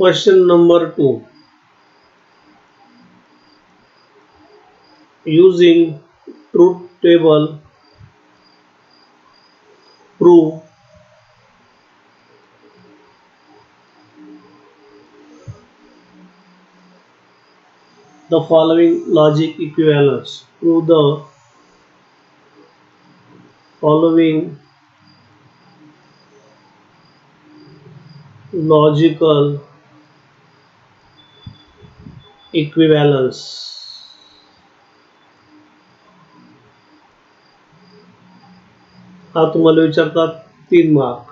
Question number 2. Using truth table, prove the following logic equivalence. Prove the following logical equivalence. हा तुम्हाला विचारतात 3 mark.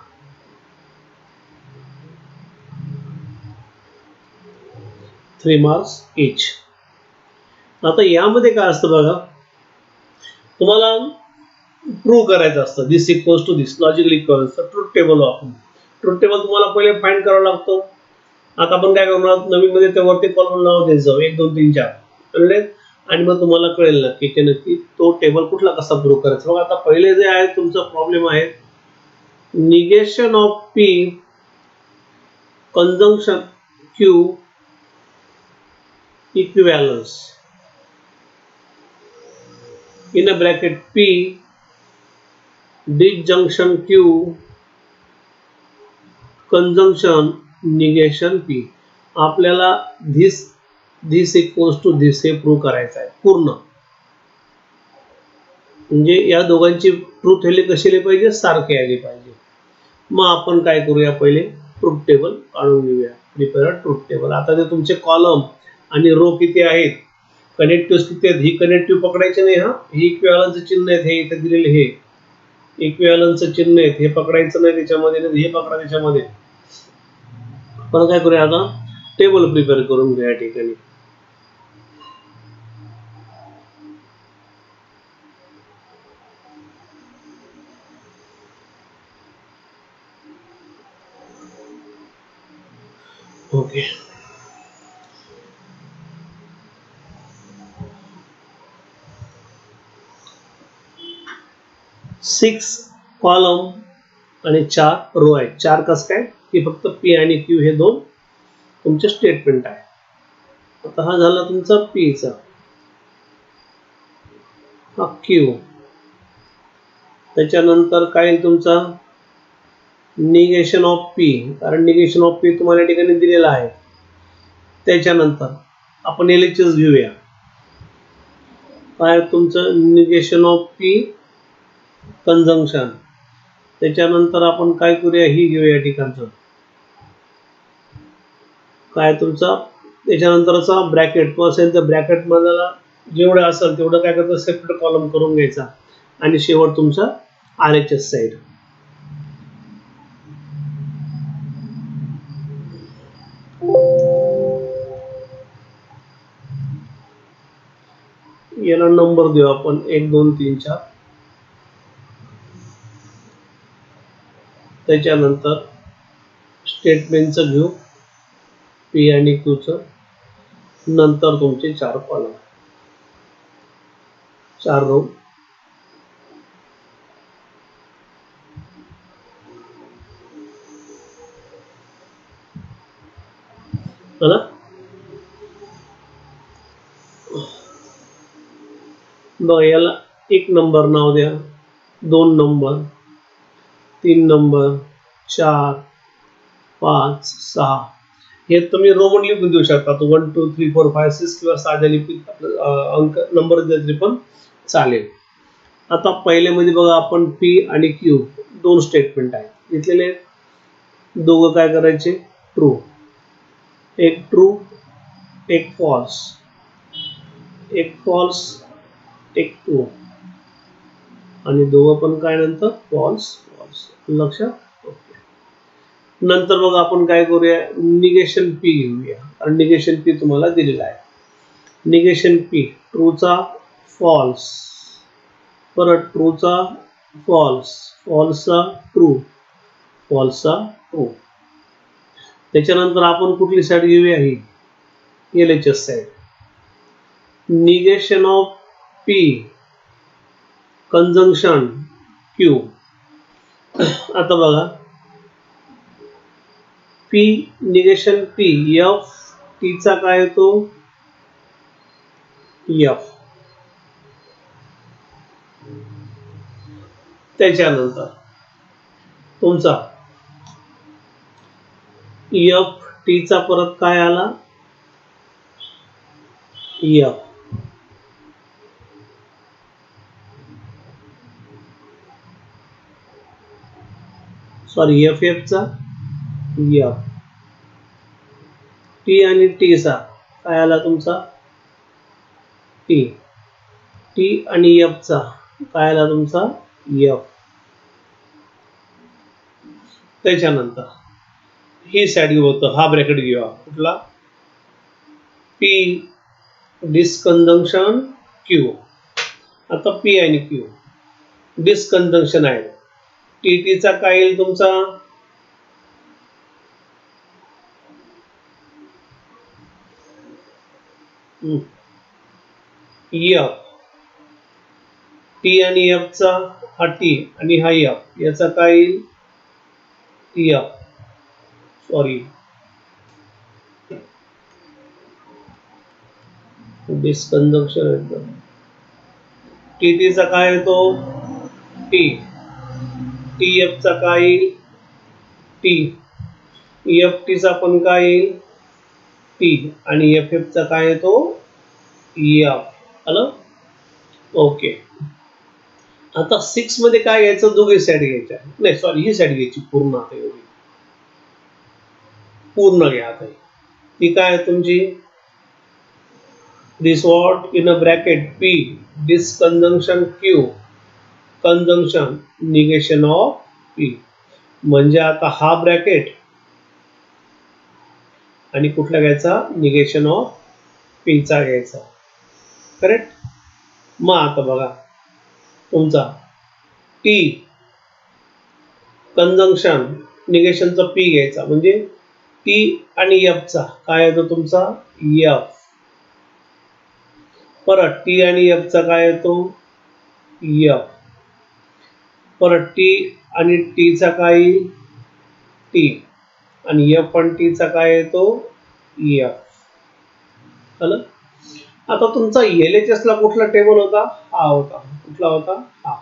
3 marks each. आता यामध्ये काय असतं बघा, तुम्हाला प्रूव्ह करायचं असतं दिस equals to this logical equivalence. तर ट्रूथ टेबल वापरून ट्रूथ टेबल तुम्हाला पहिले फाइंड करावं लागतं. आता आपण काय करणार, नवीन मध्ये त्यावरती कॉलम नाव देत जाऊ 1 2 3 4 कळले, आणि मग तुम्हाला कळेल नक्की की नक्की तो टेबल कुठला कसा प्रूव्ह करायचा. बघा आता पहिले जे आहे तुमचा प्रॉब्लेम आहे negation of P conjunction Q equivalence in a bracket P disjunction Q conjunction negation P. आपल्याला this equals to this हे प्रूव्ह करायचं आहे पूर्ण. म्हणजे या दोघांची ट्रूथ व्हॅल्यू कशी आली पाहिजे, सारखी आली पाहिजे. मग आपण काय करूया, पहिले ट्रूथ टेबल काढून घेऊया. Prepare truth table. आता ते तुमचे कॉलम आणि रो किती आहेत, कनेक्टिव्ह किती आहेत, ही कनेक्टिव्ह पकडायचे नाही. हा ही इक्विव्हॅलन्स चिन्ह आहेत, हे इथे दिलेले हे इक्विव्हॅलन्स चिन्ह आहेत, हे पकडायचं नाही त्याच्यामध्ये, हे पकडा त्याच्यामध्ये. पण काय करूया, आता टेबल प्रिपेअर करून घ्या या ठिकाणी. ओके, 6 कॉलम आणि 4 रो आहेत. 4 कस काय की फक्त पी आणि क्यू हे दोन तुमचे स्टेटमेंट आहे. आता हा झाला तुमचा पी चा, हा क्यू. त्याच्यानंतर काय तुमचा निगेशन ऑफ पी, कारण निगेशन ऑफ पी तुम्हाला या ठिकाणी दिलेला आहे. त्याच्यानंतर आपण एलएचएस घेऊया. काय तुमचं निगेशन ऑफ पी कंजंक्शन. त्याच्यानंतर आपण काय करूया, ही घेऊया या ठिकाणचं काय तुमचा. त्याच्यानंतरचा ब्रॅकेट तो असेल तर ब्रॅकेट मधला जेवढं असेल तेवढं काय करतं सेपरेट कॉलम करून घ्यायचा, आणि शेवट तुमचा आरएचएस साइड. याला नंबर देऊ आपण 1 2 3 4. त्याच्यानंतर स्टेटमेंटचं घेऊ पी आणि क्यूचं. नंतर तुमचे 4 कॉलम 4 रो. बघा याला 1 नंबर नाव द्या, 2 नंबर, 3 नंबर, 4 5 6. हे तुम्ही रोमन लिहून देऊ शकता. 1 2 3 4 5 6 किंवा साध्या लिपीत अंक नंबर दिले पण चालेल. आता पहिले मध्ये बघा आपण पी आणि क्यू दोन स्टेटमेंट आहेत घेतलेले. दोघं काय करायचे, ट्रू. एक ट्रू एक फॉल्स, एक फॉल्स एक ट्रू, आणि दोघं पण काय नंतर फॉल्स फॉल्स. लक्षात. ओके. नंतर बघा आपण काय करूया, निगेशन पी घेऊया, कारण निगेशन पी तुम्हाला दिलेला आहे. निगेशन पी ट्रूचा फॉल्स, परत ट्रूचा फॉल्स, फॉल्सचा ट्रू, फॉल्सचा ट्रू. त्याच्यानंतर आपण कुठली साइड घेऊया, ही LHS side. Negation of P conjunction Q. आता बघा पी निगेशन पी, एफ टीचा काय येतो एफ. त्याच्यानंतर तुमचा एफ टीचा परत काय आला एफ. सॉरी एफ एफ चा एफ. टी आणि टी चा काय आला तुमचा टी. टी आणि एफ चा काय आला तुमचा एफ. त्याच्यानंतर ही साईड होतं, हा ब्रॅकेट घेऊया कुठला पी डिस्कंजंक्शन क्यू. आता पी आणि क्यू डिस्कंजंक्शन आहे. टी टीचा काय येईल तुमचा एफ. टी आणि एफ चा हा टी आणि हा एफ, याचा काय येईल एफ. सॉरी डिस्कंजंक्शन एकदम. टी टीचा काय येतो टी. टी एफ चा काय येईल टी. एफ टीचा पण काय येईल टी आणि एफ एफ चा काय येतो एफ. आलं ओके. आता 6 मध्ये काय घ्यायचं दोघे साईड घ्यायच्या, नाही सॉरी ही साईड घ्यायची पूर्ण. आता एवढी पूर्ण घ्या. आता ती काय आहे तुमची this what in a bracket P disjunction Q conjunction negation of P. म्हणजे आता हा ब्रॅकेट आणि कुठला घ्यायचा निगेशन ऑफ पी चा घ्यायचा. करेक्ट. मग आता बघा तुमचा टी कंजंक्शन निगेशनचा पी घ्यायचा, म्हणजे टी आणि एफ चा काय येतो तुमचा एफ. परत टी आणि एफ चा काय येतो एफ. परत टी आणि टी चा काय टी आणि एफ आणि टी चा काय येतो एफ. आलं. आता तुमचा LHS ला कुठला टेबल होता हा होता. कुठला होता हा.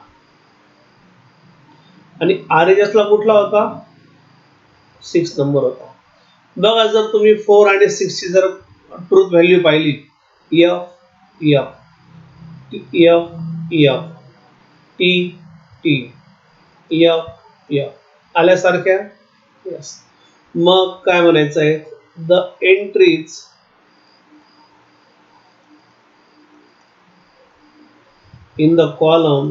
आणि RHS ला कुठला होता 6 नंबर होता. बघा जर तुम्ही 4 आणि 6 ची जर ट्रूथ व्हॅल्यू पाहिली F F F F T T F F आल्यासारख्या. यस. मग काय म्हणायचं आहे the entries in the column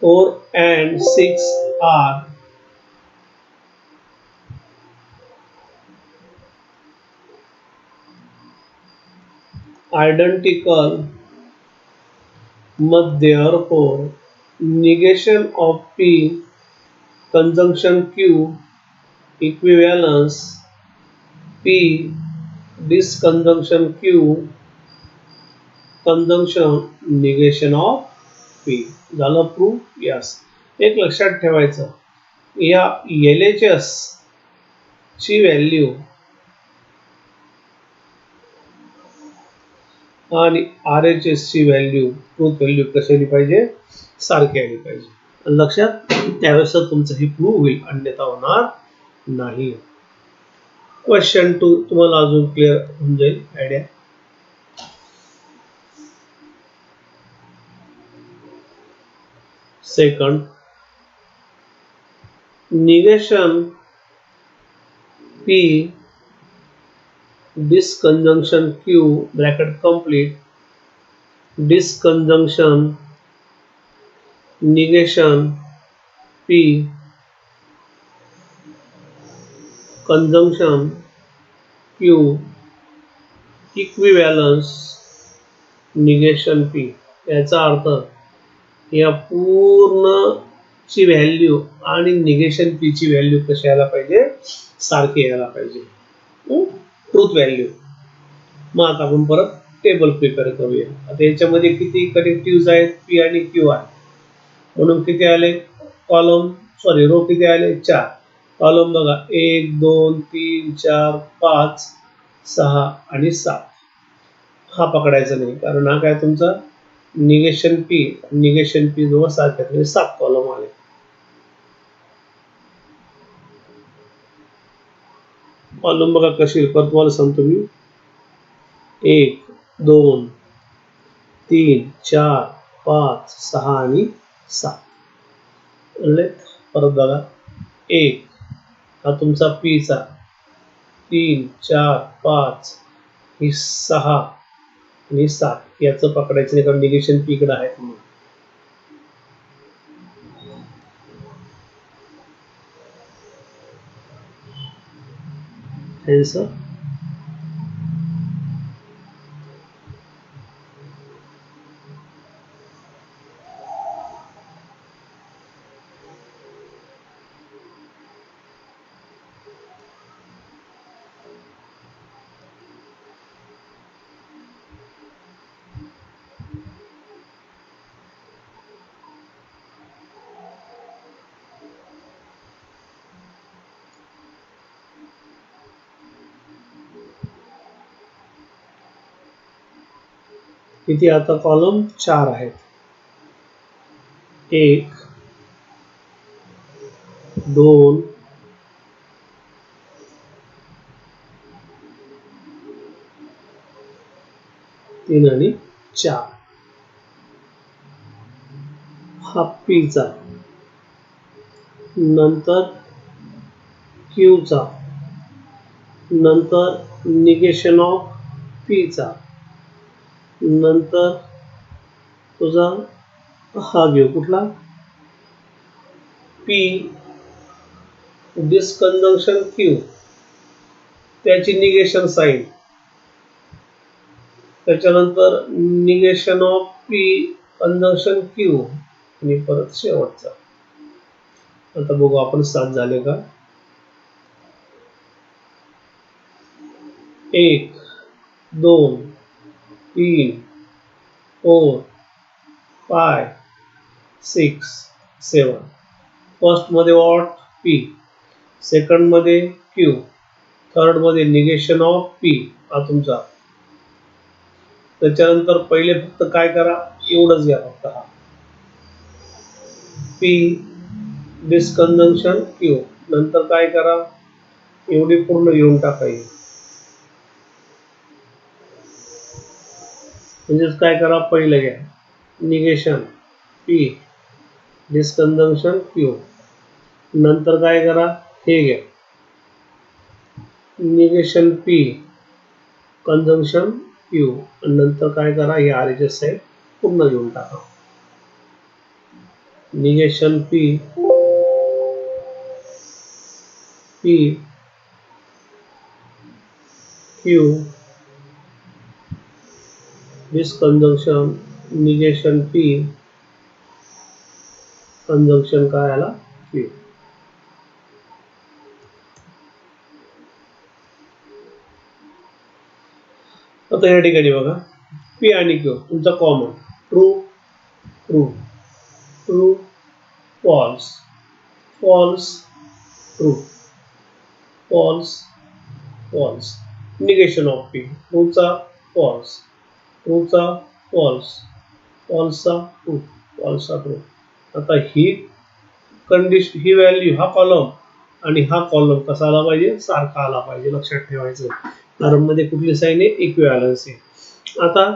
four and 6 are identical, but therefore negation of P conjunction Q equivalence P disconjunction Q conjunction negation of P. झालं proof. Yes. एक लक्षात ठेवायचं या LHS ची व्हॅल्यू आणि RHS ची व्हॅल्यू ट्रूथ व्हॅल्यू कशी आली पाहिजे सारखी आली पाहिजे. लक्षात त्यावेळेस तुमचं हे प्रूव्ह होईल, अन्यथा होणार नाही. क्वेश्चन 2 तुम्हाला अजून क्लिअर होऊन जाईल idea. Second negation P disconjunction Q bracket complete disconjunction negation P conjunction Q equivalence negation P. याचा अर्थ या पूर्ण ची व्हॅल्यू आणि निगेशन पी ची व्हॅल्यू कशी यायला पाहिजे सारखी यायला पाहिजे ट्रूथ व्हॅल्यू. मग आता आपण परत टेबल प्रिपेअर करूया. आता याच्यामध्ये किती कनेक्टिव्ह आहेत पी आणि क्यू आहे. म्हणून किती आले रो किती आले 4. कॉलम बघा 1 2 3 4 5 6 आणि 7. हा पकडायचा नाही कारण हा काय तुमचा निगेशन पी जवळ सारख्यात म्हणजे 7 कॉलम आले. कॉलम बघा कशी परत तुम्हाला सांगतो मी 1 2 3 4 5 6 आणि 7. परत बघा 1 हा तुमचा पी चा 3 4 5 ही 6 आणि 7 याचं पकडायचं नाही कारण निगेशन पी कडे आहे म्हणून. आन्सर किती आता कॉलम 4 आहेत. 1 2 3 आणि 4. हा पी चा नंतर क्यू चा नंतर निगेशन ऑफ पी चा नंतर तुझा हा घेऊ कुठला पी डिस्कंजंक्शन क्यू त्याची निगेशन साईन त्याच्यानंतर negation of P conjunction Q आणि परत शेवटचा. आता बघू आपण 7 झाले का 1 2 3 4 5 6 7. फर्स्ट मध्ये व्हॉट पी सेकंड मध्ये क्यू थर्ड मध्ये निगेशन ऑफ पी हा तुमचा. त्याच्यानंतर पहिले फक्त काय करा एवढंच घ्या फक्त हा पी डिस्कंजंक्शन क्यू नंतर काय करा एवढी पूर्ण घेऊन टाकायची म्हणजेच काय करा पहिलं घ्या निगेशन पी डिस्कंजंक्शन क्यू नंतर काय करा हे घ्या निगेशन पी कंजंक्शन क्यू नंतर काय करा हे RHS साईड पूर्ण घेऊन टाका negation P Q disjunction negation P conjunction काय आला क्यू. आता या ठिकाणी बघा पी आणि क्यू तुमचा common true true true false false true false false negation of P ट्रूचा फॉल्स ट्रूचा फॉल्स फॉल्सचा ट्रू फॉल्सचा ट्रू. आता ही कंडिशन ही व्हॅल्यू हा कॉलम आणि हा कॉलम कसा आला पाहिजे सारखा आला पाहिजे लक्षात ठेवायचं कारण मध्ये कुठली साईन आहे इक्विव्हॅलन्स आहे. आता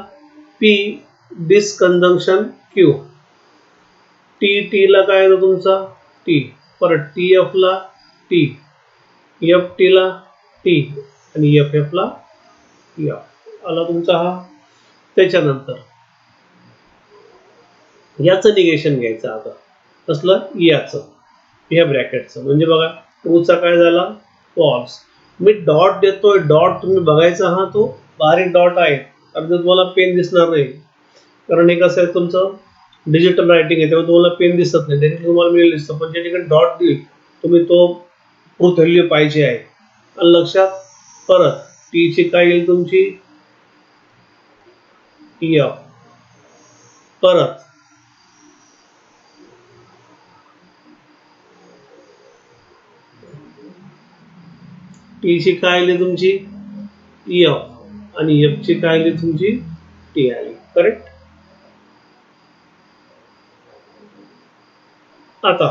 पी डिस्कंजंक्शन क्यू टी ला काय येतो तुमचा टी परत टी एफ ला टी एफ टी ला टी आणि एफ एफ ला एफ आला तुमचा हा. त्याच्यानंतर याचं निगेशन घ्यायचं आता कसलं याचं ह्या ब्रॅकेटचं म्हणजे बघा ट्रूचा काय झाला फॉल्स. मी डॉट देतोय डॉट तुम्ही बघायचा हा तो बारीक डॉट आहे कारण तुम्हाला पेन दिसणार नाही कारण हे कसं आहे तुमचं डिजिटल रायटिंग आहे तेव्हा तुम्हाला पेन दिसत नाही त्याने तुम्हाला मेल दिसतं पण ज्या ठिकाणी डॉट देईल तुम्ही तो ट्रूथ व्हॅल्यू पाहिजे आहे. लक्षात परत टी ची काय येईल तुमची एफ परत टी ची काय आली तुमची एफ आणि एफ ची काय आली तुमची टी आली. करेक्ट. आता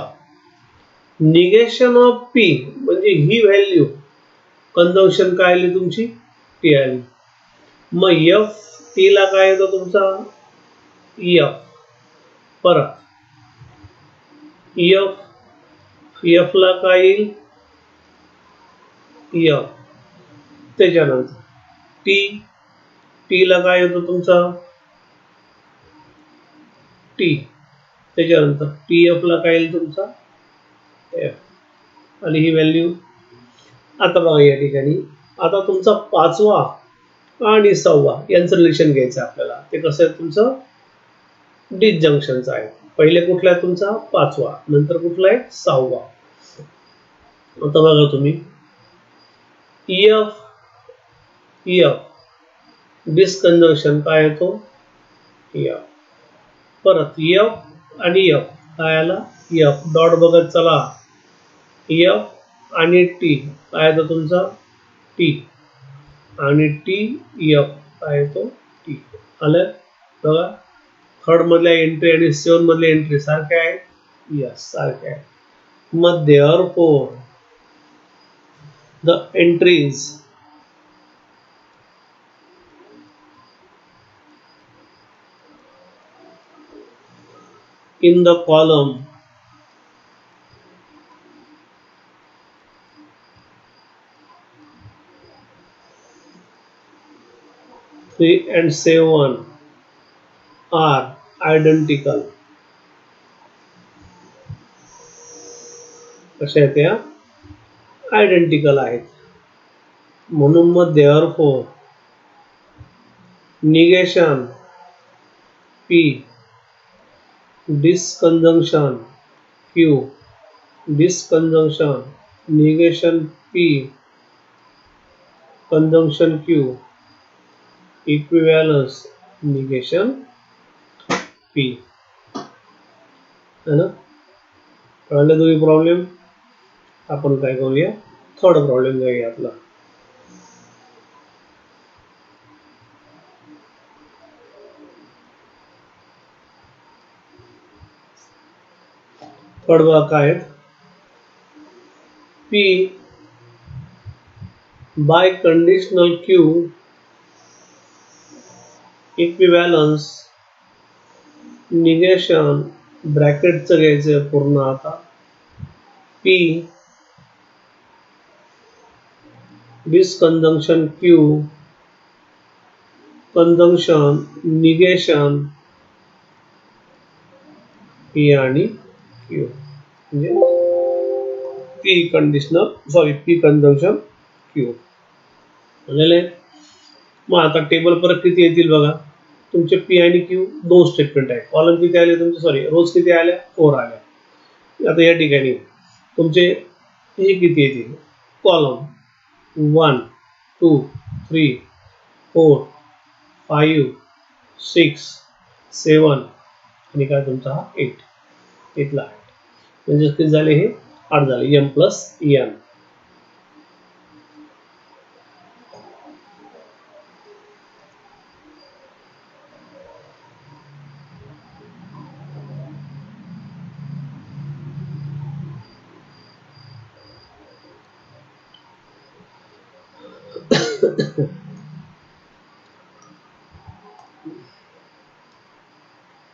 निगेशन ऑफ पी म्हणजे ही व्हॅल्यू कंजंक्शन काय आली तुमची टी आली. मग एफ टी ला काय येतो तुमचा एफ. परत एफ एफ ला काय येईल एफ. त्याच्यानंतर टी टी ला काय येतो तुमचा टी. त्याच्यानंतर टी एफ ला काय येईल तुमचा एफ. आणि ही व्हॅल्यू. आता बघा या ठिकाणी आता तुमचा 5वा आणि 6वा यांचं रिलेशन घ्यायचं आपल्याला. ते कसं आहे तुमचं डिसजंक्शनचं आहे. पहिले कुठला आहे तुमचा 5वा, नंतर कुठला आहे 6वा. आता बघा तुम्ही एफ एफ डिसकंजंक्शन काय येतो एफ. परत एफ आणि एफ काय आला एफ. डॉट बघत चला. एफ आणि टी काय येतो तुमचा टी आणि टी एफ काय येतो टी. आलं बघा. थर्ड मधल्या एंट्री आणि 7 मधल्या एंट्री सारख्या आहे. यस सारख्या आहे. मग therefore the entries in the column 3 and 7 are identical. कशा आहेत त्या आयडेंटिकल आहेत. म्हणून मग therefore negation P disjunction Q disjunction negation P conjunction Q equivalence negation P. है ना. कळलं दोन्ही प्रॉब्लेम. आपण काय करूया थर्ड प्रॉब्लेम घेऊया आपला. थर्ड बघा काय आहेत. P by conditional q equivalence negation ब्रॅकेटचं घ्यायचं पूर्ण. आता p disjunction q conjunction negation p आणि क्यू म्हणजे p conditional p conjunction q झालेले. मग आता टेबल परत किती येतील बघा. तुमचे पी आणि क्यू 2 स्टेटमेंट आहे. कॉलम किती आले तुमचे रोज किती आल्या 4 आल्या. आता या ठिकाणी तुमचे हे किती येतील कॉलम 1 2 3 4 5 6 7 आणि काय तुमचा हा 8 इथला 8 म्हणजे किती झाले हे 8 झाले m प्लस n.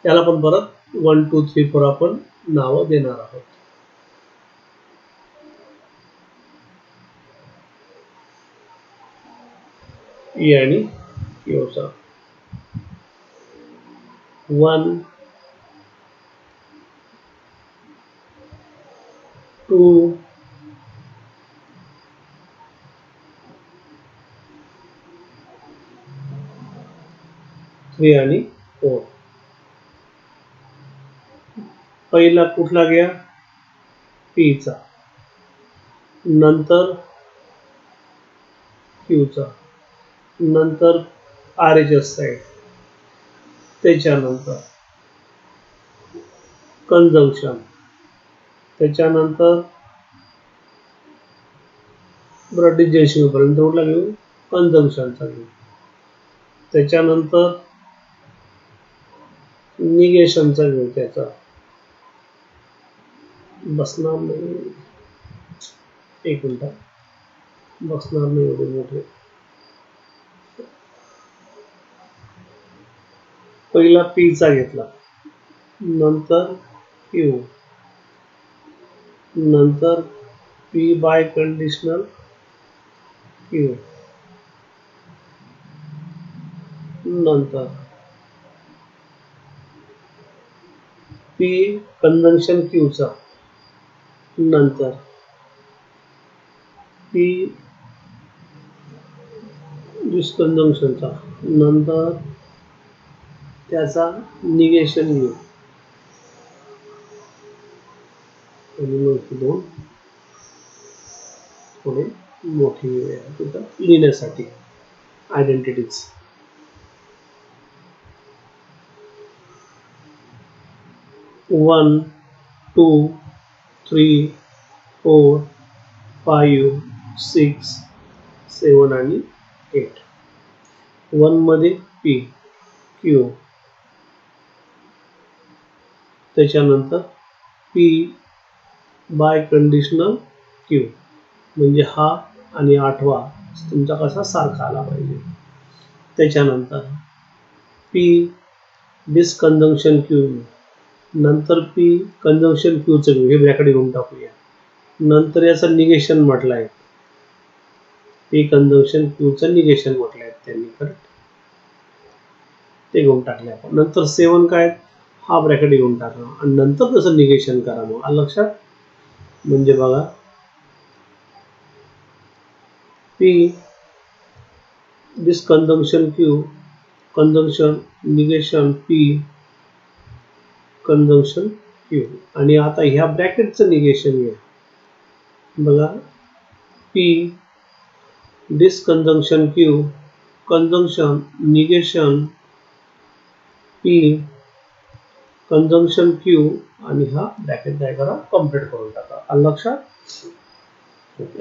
त्याला पण परत 1 2 3 4 आपण नावं देणार आहोत. E आणि Qचा 1 2 3 आणि 4. पहिला कुठला घ्या पीचा, नंतर क्यूचा, नंतर RHS साइड, त्याच्यानंतर कंजंक्शन, त्याच्यानंतर बरं डिजेशन पर्यंत कुठला घेऊ कंजम्पशनचा घेऊ त्याच्यानंतर निगेशनचा घेऊ त्याचा बसणार नाही एक मिनिट बसणार नाही एवढे मोठे पहिला पीचा घेतला नंतर क्यू नंतर पी बाय कंडिशनल क्यू नंतर पी कंजंक्शन क्यूचा नंतर पी डिस्कंजंक्शनचा नंतर त्याचा निगेशन घेऊ आणि मग दोन थोडे मोठी तिथं लिहिण्यासाठी आयडेंटिटीज 1 2 3 4 5 6 7 आणि 8 1 मध्ये पी क्यू त्याच्यानंतर पी बाय कंडिशनल क्यू म्हणजे हा आणि 8वा तुमचा कसा सारखा आला पाहिजे त्याच्यानंतर पी डिस्कंजंक्शन क्यू नंतर पी कंजंक्शन क्यूचं घेऊ हे ब्रॅकेट घेऊन टाकूया नंतर याचं निगेशन म्हटलं आहे पी कंजंक्शन क्यूचं निगेशन म्हटलं आहे त्यांनी करेक्ट ते घेऊन टाकले आपण नंतर 7 काय हा ब्रॅकेट घेऊन टाकला आणि नंतर त्याचं निगेशन करा मग लक्षात म्हणजे बघा P disjunction Q conjunction negation P conjunction Q आणि आता ह्या ब्रॅकेटचं निगेशन घ्या बघा P disjunction Q conjunction negation P conjunction Q आणि हा ब्रॅकेट काय करा कम्प्लीट करून टाका लक्षात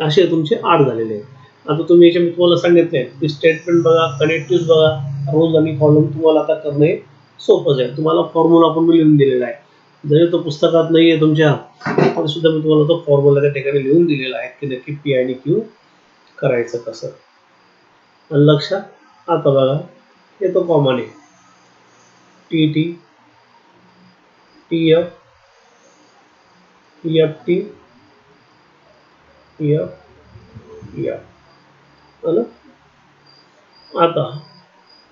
असे तुमचे 8 झालेले आहेत आता तुम्ही याच्या मी तुम्हाला सांगितले की स्टेटमेंट बघा कनेक्टिव्ह बघा रोज आणि कॉलम तुम्हाला आता करणे सोपंच आहे तुम्हाला फॉर्म्युला पण मी लिहून दिलेला आहे जरी तो पुस्तकात नाही आहे तुमच्या तरी सुद्धा मी तुम्हाला तो फॉर्म्युला त्या ठिकाणी लिहून दिलेला आहे की नक्की पी आणि क्यू करायचं कसं लक्षात आता बघा येतो कॉमन आहे T T T F F T F F आता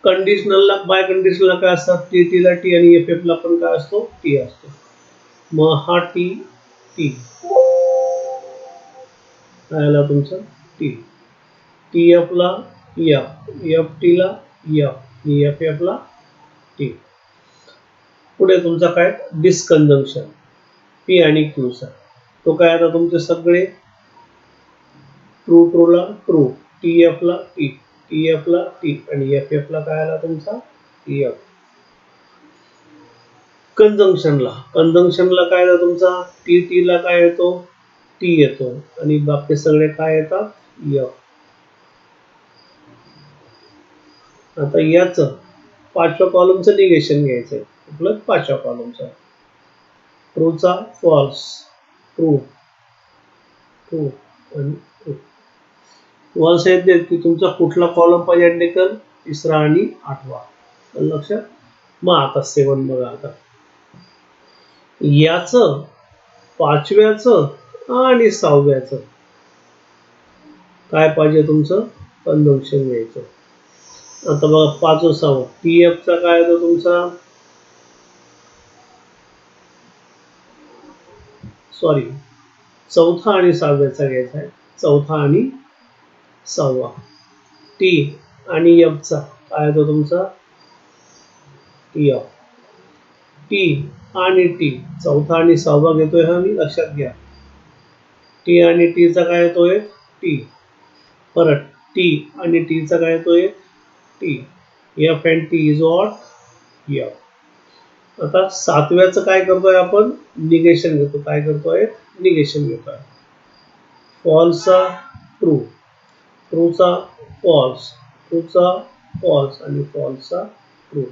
कंडिशनलला बाय कंडिशनलला काय असतात टी टीला टी आणि एफ एफला पण काय असतो टी असतो मग हा टी टी काय आला तुमचा टी टी एफला एफ एफ टीला एफ एफ एफला टी पुढे तुमचा काय डिस्कंजंक्शन पी आणि क्यूचा तो काय आता तुमचे सगळे ट्रू ट्रूला ट्रू टी एफला टी टी एफला टी आणि एफ एफला काय आला तुमचा टी एफ कंजंक्शनला काय आला तुमचा टी टीला काय येतो टी येतो आणि बाकी सगळे काय येतात एफ आता याच 5व्या कॉलमचं निगेशन घ्यायचंय आपलं 5व्या कॉलमचा ट्रूचा फॉल्स ट्रू ट्रू आणि ट्रू तुम्हाला सांगितले की तुमचा कुठला कॉलम पाहिजे इंडिकर तिसरा आणि 8वा लक्षात मग आता 7 बघा आता याच 5व्याचं आणि 6व्याचं काय पाहिजे तुमचं कंजंक्शन घ्यायचं आता बघा 5 व 6 टी एफ चा काय येतो तुमचा सॉरी 4था आणि 6व्याचा घ्यायचा आहे 4था आणि 6वा टी आणि एफ चा काय येतो तुमचा टी एफ टी आणि टी 4था आणि 6वा घेतोय हा मी लक्षात घ्या टी आणि टी चा काय येतोय टी परत टी आणि टी चा काय येतोय T F and T is what F आता 7व्याचं काय करतोय आपण निगेशन घेतो काय करतोय निगेशन घेतोय फॉल्सचा ट्रू ट्रूचा फॉल्स, ट्रूचा फॉल्स आणि फॉल्सचा ट्रू.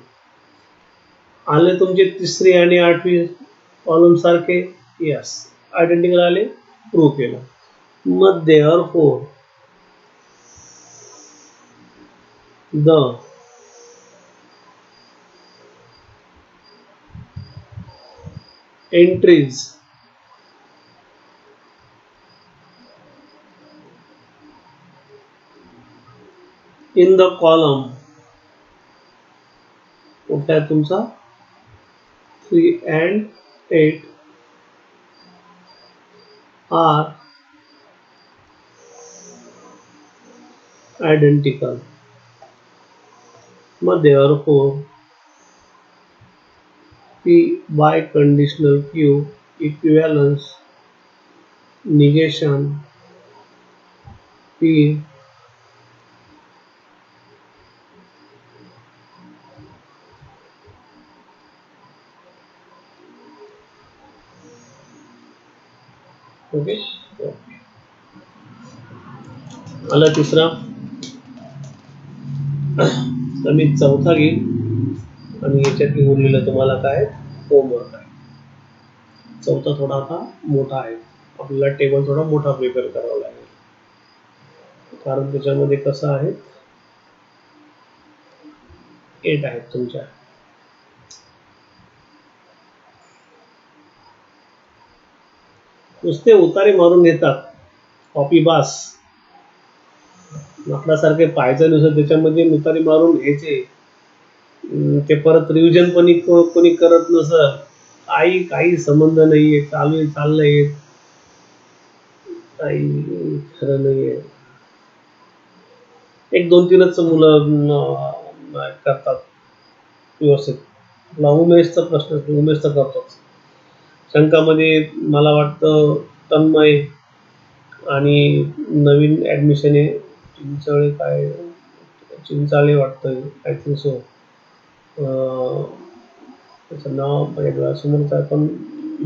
आले तुमचे तिसरी आणि आठवी कॉलम सारखे, यस आयडेंटिकल आले, प्रूव्ह केलं. मग therefore the entries in the column कुठला आहे तुमचा 3 and 8 are identical. मग therefore P by conditional Q equivalence negation P okay. आला तिसरा. तर मी चौथा घेईन आणि याच्यातली उरलेलं तुम्हाला काय होमवर्क आहे. चौथा थोडा आता मोठा आहे, आपल्याला टेबल थोडा मोठा प्रिपेअर करावा लागेल, कारण त्याच्यामध्ये कसं आहे 8 आहेत तुमच्या. नुसते उतारे मारून घेतात, कॉपी बास आपल्यासारखे पाहायचं नसतं, त्याच्यामध्ये उतारे मारून घ्यायचे, ते परत रिव्हिजन पण कोणी करत नसत, काही संबंध नाहीये, चाललंय काही खरं नाहीये. एक दोन तीनच मुलं करतात व्यवस्थित. उमेशचा प्रश्न, उमेशचा करतोच. शंकामध्ये मला वाटतं तन्मय आणि नवीन ऍडमिशन आहे चिंचाळे, काय चिंचाळे वाटतं, आय थिंक सो, त्याचं नाव माझ्या डोळ्यासमोरच आहे, पण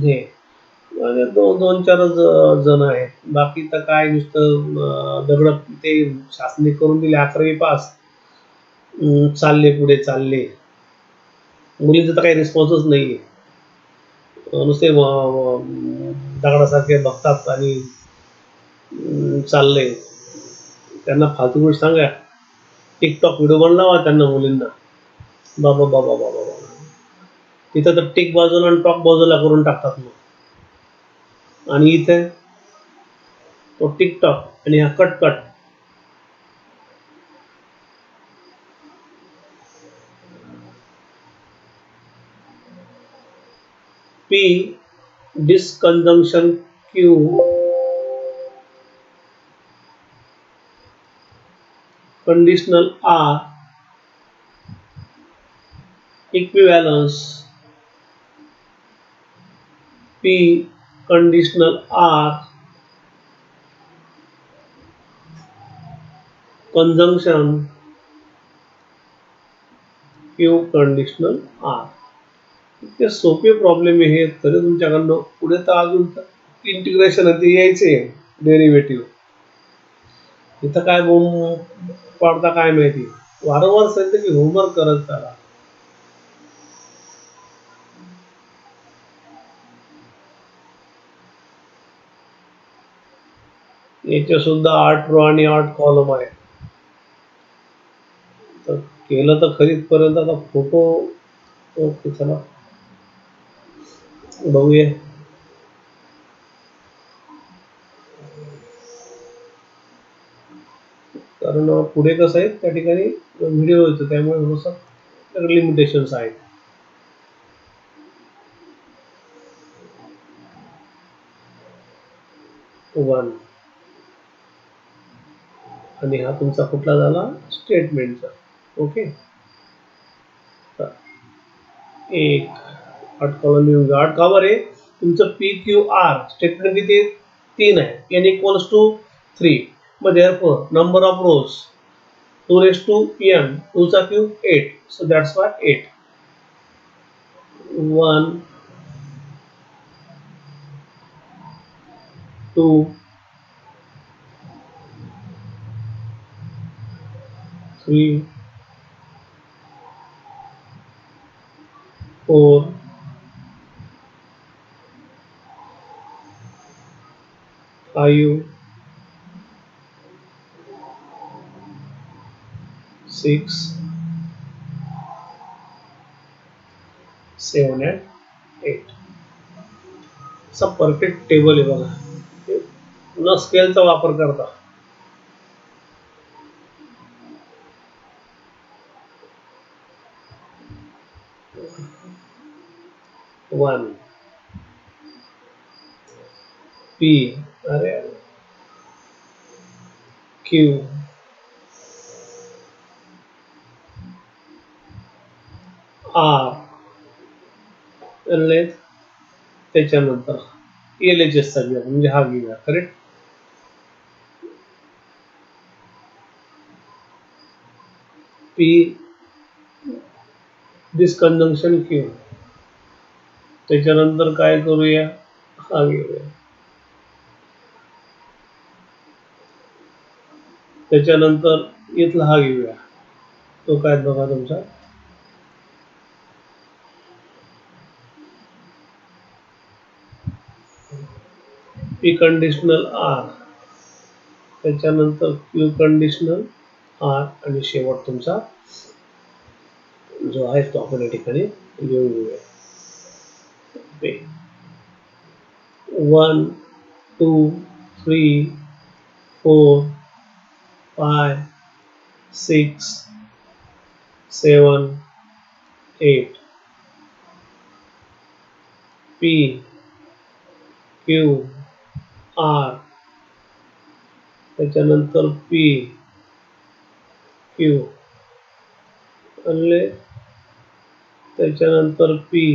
हे दोन चारच जण आहेत, बाकी तर काय नुसतं दगड ते शासनाने करून दिले 11वी पास, चालले पुढे चालले. मुलींचा तर काही रिस्पॉन्सच नाहीये, नुसते दगडासारखे बघतात आणि चाललंय. त्यांना फालतू गोष्ट सांगा, टिकटॉक व्हिडिओ बनलावा त्यांना मुलींना, बाबा बाबा बाबा बाबा, तिथं तर टिक बाजूला आणि टॉक बाजूला करून टाकतात मग. आणि इथे तो टिकटॉक आणि हा कटकट. P disconjunction Q conditional R equivalence P conditional R conjunction Q conditional R. इतके सोपे प्रॉब्लेम आहे, तरी तुमच्याकडनं पुढे तर अजून इंटिग्रेशन ते यायचे, डेरिव्हेटिव्ह. इथं काय बोंब पडता काय माहिती, वारंवार सांगते की होमवर्क करत चला. याच्या सुद्धा 8 रो आणि 8 कॉलम आहे, तर केलं तर खरीच पर्यंत. आता फोटो ओके, चला बघूया. कारण पुढे कसं आहे त्या ठिकाणी व्हिडिओ येतो, त्यामुळे थोडंसं लिमिटेशन्स आहेत. वन आणि हा तुमचा कुठला झाला स्टेटमेंटचा. ओके, एक 8 कॉलम येऊन जा. 8 का बरे, तुमचं पी क्यू आर स्टेटमेंट किती 3 आहे, n इक्वल्स टू 3. मग therefore number of rows 2 raised to n, 2 चा cube 8, so that's why 8. 1 2 3 4 5 6 7 and 8. असा परफेक्ट टेबल आहे बघा. पुन्हा स्केलचा वापर करता. 1 P अरे Q R L त्याच्यानंतर LHS चा घेऊया म्हणजे हा घेऊया. करेक्ट. P दिस कंजंक्शन Q. त्याच्यानंतर काय करूया, हा घेऊया. त्याच्यानंतर इथला हा घेऊया. तो काय बघा तुमचा P कंडिशनल R, त्याच्यानंतर Q कंडिशनल R आणि शेवट तुमचा जो आहे तो आपण या ठिकाणी लिहून घेऊया. 1 2 3 4 5 6 7 8 P Q R, त्याच्यानंतर P Q आणि त्याच्यानंतर P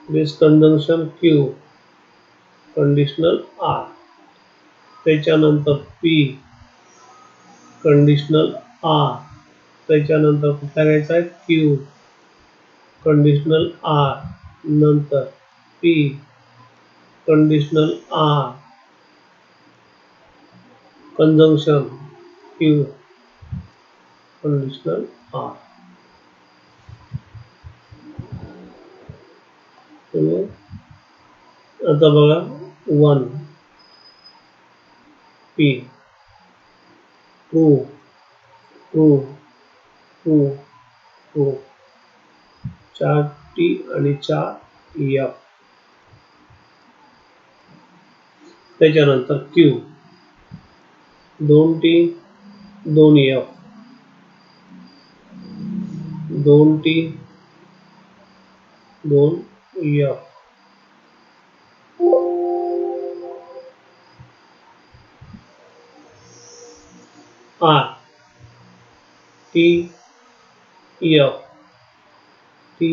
दिस कंजंक्शन Q कंडिशनल R, त्याच्यानंतर P कंडिशनल R, त्याच्यानंतर कुठला घ्यायचा आहे Q कंडिशनल R, नंतर P conditional R conjunction Q conditional R. आता बघा 1 P 2 2 2 2 4 T आणि 4 F, त्याच्यानंतर Q 2 T 2 F 2 T 2 F, R T F T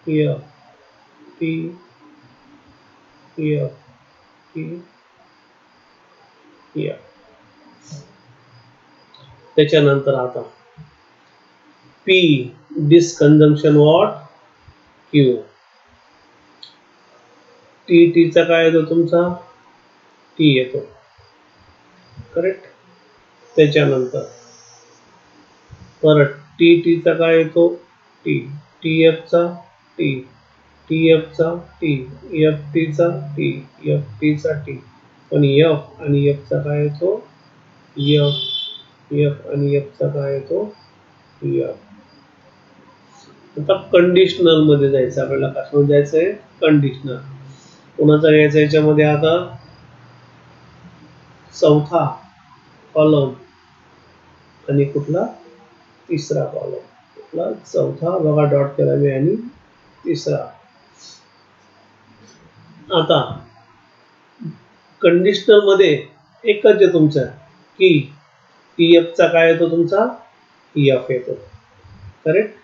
F T F T F. त्याच्यानंतर आता P this conjunction what Q. T चा काय येतो तुमचा T येतो. करेक्ट. त्याच्यानंतर परत T चा काय येतो T, TF चा T, TF चा T, FT चा T, FT चा T, पण F आणि F चा काय येतो F, F आणि F चा काय येतो F. आता कंडिशनल मध्ये जायचं आपल्याला. कशामध्ये जायचंय कंडिशनल. कोणाचा घ्यायचा याच्यामध्ये आता चौथा कॉलम आणि कुठला तिसरा कॉलम. कुठला चौथा बघा डॉट केला मी आणि तिसरा. आता कंडिशनल मध्ये एकच आहे तुमचा की TF चा काय येतो तुमचा F येतो. करेक्ट.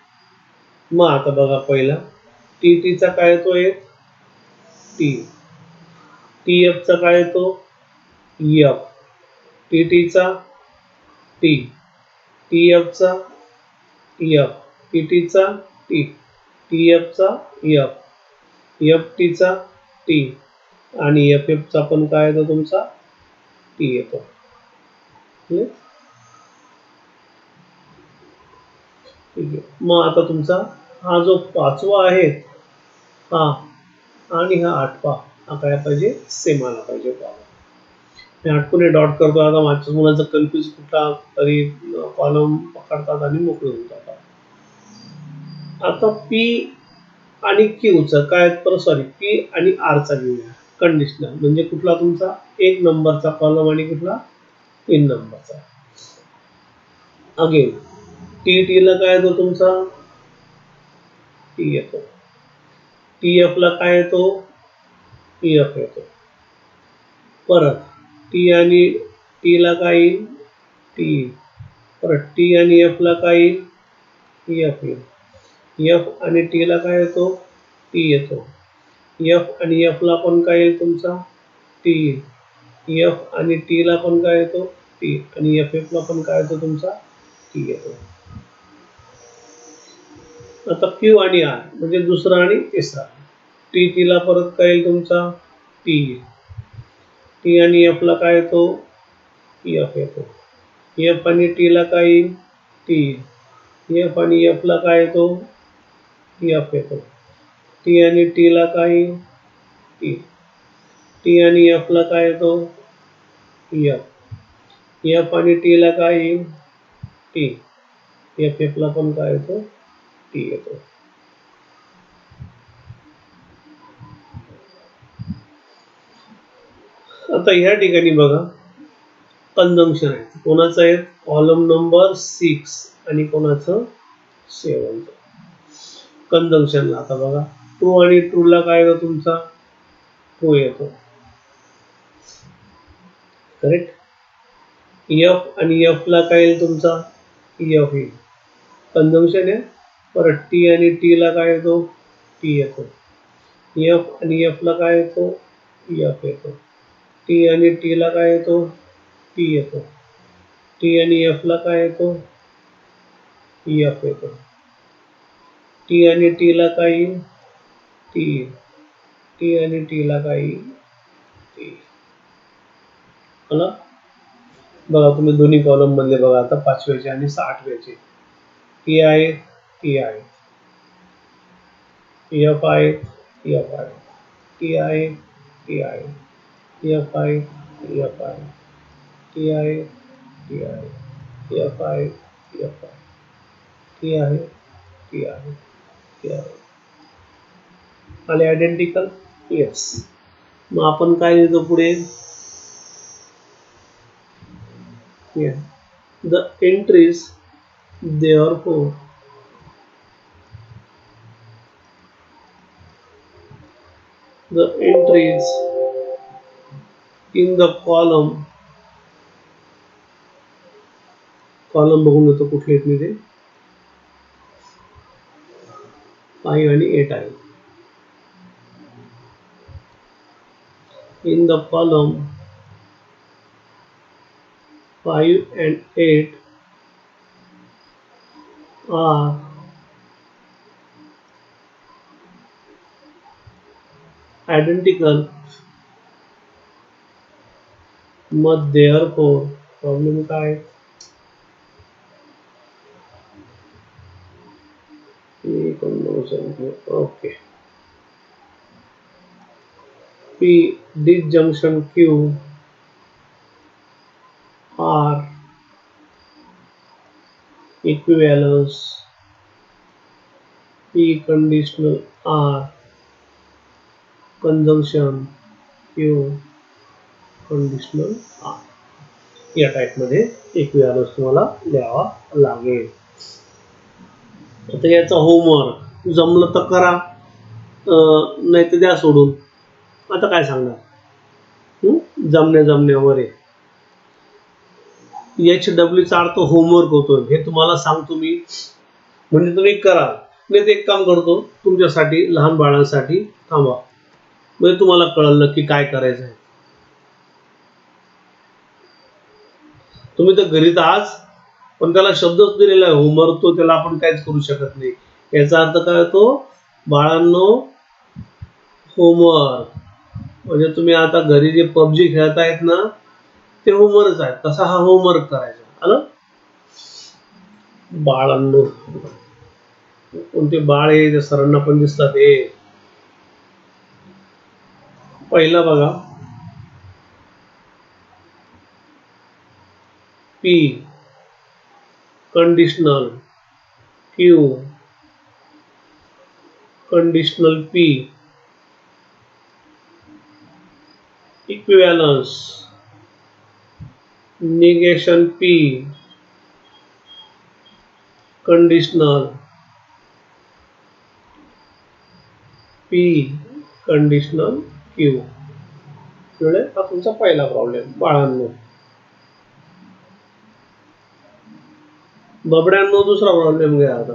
मग आता बघा पहिला TT चा काय येतो एक T, TF चा काय येतो F, TT चा T, TF चा F, TT चा T, TF चा F, FT चा T आणि FF चा पण काय येतो तुमचा T येतो. ठीक आहे. मग आता तुमचा हा जो 5वा आहे हा आणि हा 8वा हा काय पाहिजे, सेम आला पाहिजे. मी आठवणे डॉट करतो. आता माझ्या मुलाचं कन्फ्युज कुठला तरी कॉलम पकडतात आणि मोकळे होऊन जातात. आता पी आणि क्यूचं काय, तर सॉरी पी आणि आरचा घेऊया कंडिशनल. म्हणजे कुठला तुमचा 1 नंबरचा कॉलम आणि कुठला 3 नंबरचा. अगेन टी ला काय येतो तुमचा टी येतो. टीएफ ला काय येतो पीएफ येतो. परत टी आणि टी ला काय येईल टी. परत टी आणि एफ ला काय येईल एफ येईल. एफ आणि टी ला काय येतो टी येतो. एफ आणि एफ ला पण काय येईल तुमचा टी. एफ आणि टी ला पण काय येतो टी. आणि एफ एफ ला पण काय येतो तुमचा टी येतो. आता क्यू आणि आर म्हणजे दुसरा आणि तिसरा. टी ला परत काय येईल तुमचा टी. टी आणि एफ ला काय येतो एफ येतो. एफ आणि टी ला काय येईल टी. एफ आणि एफ ला काय येतो एफ येतो. टी आणि टी ला काय येईल टी. टी आणि एफ ला काय येतो एफ. एफ आणि टी ला काय येईल टी. एफ एफ ला पण काय येतो टी येतो. आता ह्या ठिकाणी बघा कंजम्पशन आहे. कोणाचं आहे कॉलम नंबर 6 आणि कोणाचं 7. कंजम्पशनला आता बघा ट्रू आणि ट्रू ला काय येतो तुमचा ट्रू येतो. करेक्ट. एफ आणि एफ ला काय येईल तुमचा एफ येईल. कंजम्पशन आहे. परत टी आणि टी ला काय येतो टी येतो. एफ आणि एफ ला काय येतो एफ येतो. टी आणि टी ला काय येतो टी येतो. टी आणि एफ ला काय येतो एफ येतो. टी आणि टी ला काय येईल टी. टी आणि टी ला काय येईल टी. बघा तुम्ही दोन्ही कॉलम मधले बघा आता 5व्याचे आणि 8व्याचे टी आहे टी आहे. एफ आहे एफ आहे. टी आहे टी आहे. एफ आहे एफ आहे. टी आहे टी आहे. एफ आहे एफ आहे. टी आहे टी आहे टी आहे. आले आयडेंटिकल येस. मग आपण काय लिहितो पुढे the entries therefore the entries in the column बघून येतो कुठले आहेत मी ते 5 आणि 8 आहे. in the column 5 and 8 are identical. मग therefore प्रॉब्लेम काय okay. P disjunction Q R equivalence P conditional R conjunction Q conditional R या टाइप मध्ये इक्विव्हॅलन्स तुम्हाला लिहावा लागेल. आता याचा होमवर्क जमलं तर करा नाही तर द्या सोडून. आता काय सांगणार जमण्यावर आहे. HWचा अर्थ होमवर्क होतो हे तुम्हाला सांगतो मी म्हणजे तुम्ही करा. नाही तर एक काम करतो तुमच्यासाठी लहान बाळांसाठी थांबा म्हणजे तुम्हाला कळलं की काय करायचं आहे. तुम्ही तर घरीच आहात पण त्याला शब्दच दिलेला आहे होमवर्क तो त्याला आपण काहीच करू शकत नाही. याचा अर्थ काय होतो बाळांनो होमवर्क म्हणजे तुम्ही आता घरी जे पबजी खेळतायत ना ते होमवर्कच आहे, तसा हा होमवर्क करायचा. आलं? बाळांनो, कोणते बाळ आहे ते सरांना पण दिसतात. हे पहिला बघा, P conditional, Q conditional, P equivalence, negation, P conditional, P conditional, Q. म्हणजे हा तुमचा पहिला प्रॉब्लेम बाळांनो. बबड्यांनो, दुसरा प्रॉब्लेम घ्या आता.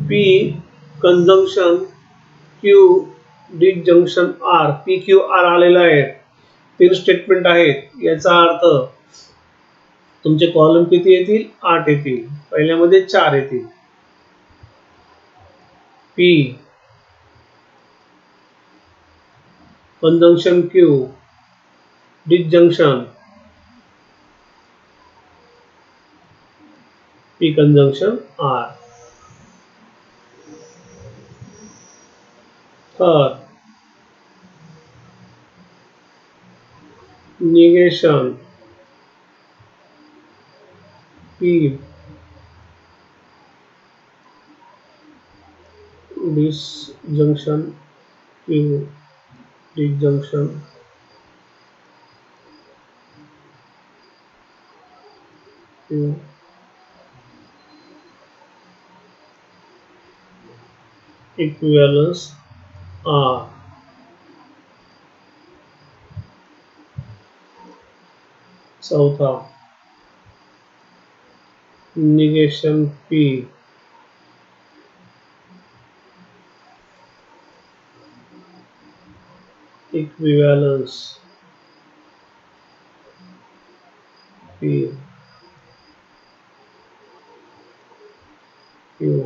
P conjunction, Q disjunction, R. P Q R आलेला आहे, 3 स्टेटमेंट आहेत. याचा अर्थ तुमचे कॉलम किती येतील? 8 येतील. पहिल्यामध्ये 4 येतील. P conjunction, Q disjunction, P conjunction, R. तर negation, P disjunction, Q disjunction, Q equivalence, R. चौथा negation, P equivalence, P Q.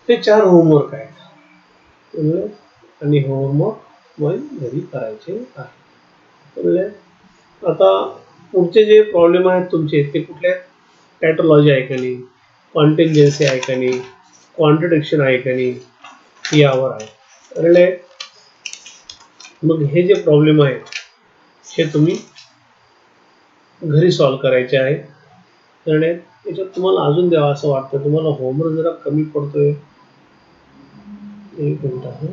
हे 4 होमवर्क आहेत. आणि होमवर्क मग घरी करायचे आहे. आता पुढचे जे प्रॉब्लेम आहेत तुमचे ते कुठले आहेत? टॅटोलॉजी आहे का नाही, कॉन्टिंजन्सी आहे का नाही, कॉन्ट्रडिक्शन आहे का नाही, यावर आहे. कळले? मग हे जे प्रॉब्लेम आहे हे तुम्ही घरी सॉल्व्ह करायचे आहे. कळले? याच्यात तुम्हाला अजून द्यावा असं वाटतं, तुम्हाला होमवर्क जरा कमी पडतोय. एक मिनिट आहे.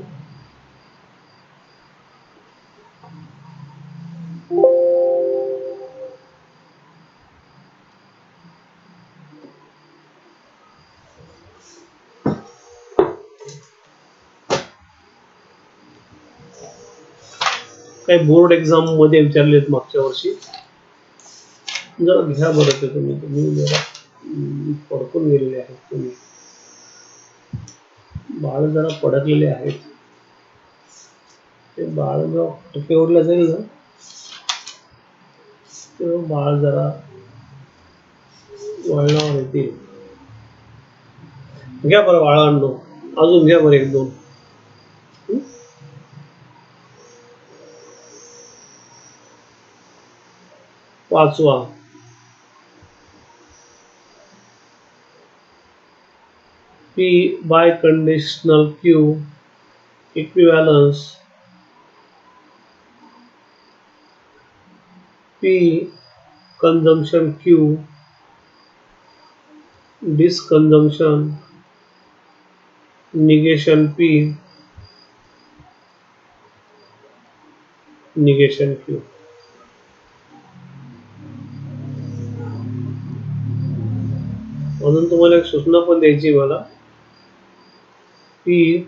काही बोर्ड एक्झाम मध्ये विचारलेत मागच्या वर्षी, जरा घ्या बरं ते तुम्ही जरा पडकून गेलेले आहेत तुम्ही. बाळ जरा पडकलेले आहेत. ते बाळ जेव्हा टक्केवरला जाईल ना तेव्हा बाळ जरा वळणावर येतील. घ्या बरं बाळांनो, अजून घ्या बरं 1-2. पाचवा, p by conditional, q equivalence, p conjunction, q disjunction, negation, p negation, q. म्हणून तुम्हाला एक सूचना पण द्यायची मला. पी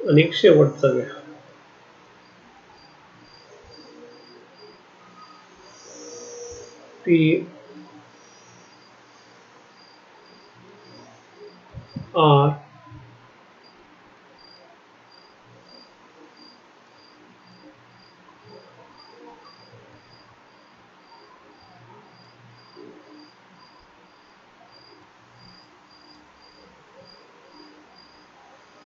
आणि शेवटचा घ्या. T R